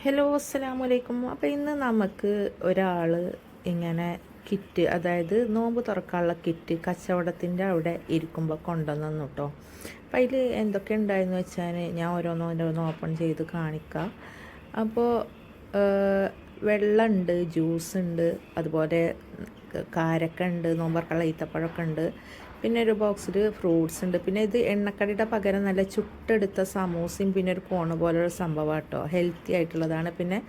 Hello അസ്സലാമു അലൈക്കും. അപ്പോൾ ഇന്ന് നമുക്ക് ഒരാൾ ഇങ്ങനെ കിറ്റ്, അതായത് നോമ്പ് തുറക്കാനുള്ള കിറ്റ് കച്ചവടത്തിൻ്റെ അവിടെ ഇരിക്കുമ്പോൾ കൊണ്ടുവന്നു കേട്ടോ. അപ്പം അതിൽ എന്തൊക്കെ ഉണ്ടായെന്ന് വെച്ചാൽ ഞാൻ ഓരോന്നോരോന്ന് ഓപ്പൺ ചെയ്ത് കാണിക്കാം. അപ്പോൾ വെള്ളമുണ്ട്, ജ്യൂസ് ഉണ്ട്, അതുപോലെ കാരക്ക ഉണ്ട്, നോമ്പ് തുറക്കാനുള്ള ഈത്തപ്പഴമൊക്കെ ഉണ്ട്. പിന്നെ ഒരു ബോക്സിൽ ഫ്രൂട്ട്സ് ഉണ്ട്. പിന്നെ ഇത് എണ്ണക്കടിയുടെ പകരം നല്ല ചുട്ടെടുത്ത സമൂസയും പിന്നെ ഒരു കോണ് പോലൊരു സംഭവം കേട്ടോ, ഹെൽത്തി ആയിട്ടുള്ളതാണ്. പിന്നെ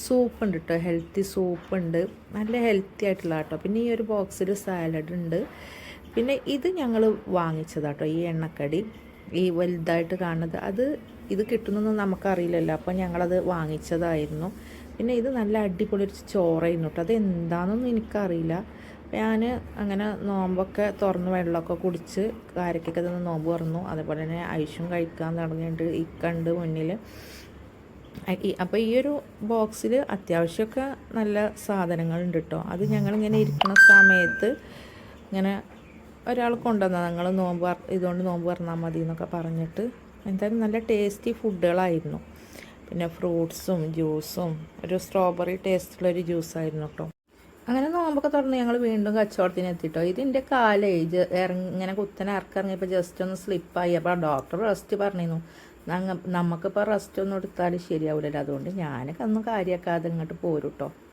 സൂപ്പ് ഉണ്ട് കേട്ടോ, ഹെൽത്തി സൂപ്പ് ഉണ്ട്, നല്ല ഹെൽത്തി ആയിട്ടുള്ള കേട്ടോ. പിന്നെ ഈ ഒരു ബോക്സിൽ സാലഡ് ഉണ്ട്. പിന്നെ ഇത് ഞങ്ങൾ വാങ്ങിച്ചതാട്ടോ, ഈ എണ്ണക്കടി ഈ വലുതായിട്ട് കാണുന്നത് ഇത് കിട്ടുന്നൊന്നും നമുക്കറിയില്ലല്ലോ, അപ്പോൾ ഞങ്ങളത് വാങ്ങിച്ചതായിരുന്നു. പിന്നെ ഇത് നല്ല അടിപൊളി ഒരു ചോറായിരുന്നു കേട്ടോ, അത് എന്താണെന്നൊന്നും എനിക്കറിയില്ല. ഞാൻ അങ്ങനെ നോമ്പൊക്കെ തുറന്ന് വെള്ളമൊക്കെ കുടിച്ച് കാരക്കൊക്കെ തന്നെ നോമ്പ് തുറന്നു. അതേപോലെ തന്നെ ഐഷും കഴിക്കാൻ തുടങ്ങിയിട്ട് ഇക്കണ്ട് മുന്നിൽ. അപ്പോൾ ഈ ഒരു ബോക്സിൽ അത്യാവശ്യമൊക്കെ നല്ല സാധനങ്ങളുണ്ട് കേട്ടോ. അത് ഞങ്ങളിങ്ങനെ ഇരിക്കുന്ന സമയത്ത് ഇങ്ങനെ ഒരാൾ കൊണ്ടുവന്നാൽ ഞങ്ങൾ ഇതുകൊണ്ട് നോമ്പ് തുറന്നാൽ മതി എന്നൊക്കെ പറഞ്ഞിട്ട്, എന്തായാലും നല്ല ടേസ്റ്റി ഫുഡുകളായിരുന്നു. പിന്നെ ഫ്രൂട്ട്സും ജ്യൂസും ഒരു സ്ട്രോബെറി ടേസ്റ്റുള്ളൊരു ജ്യൂസായിരുന്നു കേട്ടോ. അങ്ങനെ നോമ്പൊക്കെ തുറന്ന് ഞങ്ങൾ വീണ്ടും കച്ചവടത്തിന് എത്തിട്ടോ. ഇതിൻ്റെ കാലേ ഇങ്ങനെ കുത്തനെ ഇറക്കിറങ്ങിയപ്പോൾ ജസ്റ്റ് ഒന്ന് സ്ലിപ്പായി. അപ്പോൾ ഡോക്ടർ റെസ്റ്റ് പറഞ്ഞിരുന്നു. നമുക്കിപ്പോൾ റെസ്റ്റ് ഒന്നും എടുത്താൽ ശരിയാവില്ലല്ലോ, അതുകൊണ്ട് ഞാനൊക്കെ ഒന്നും കാര്യമാക്കാതെ ഇങ്ങോട്ട് പോരും കേട്ടോ.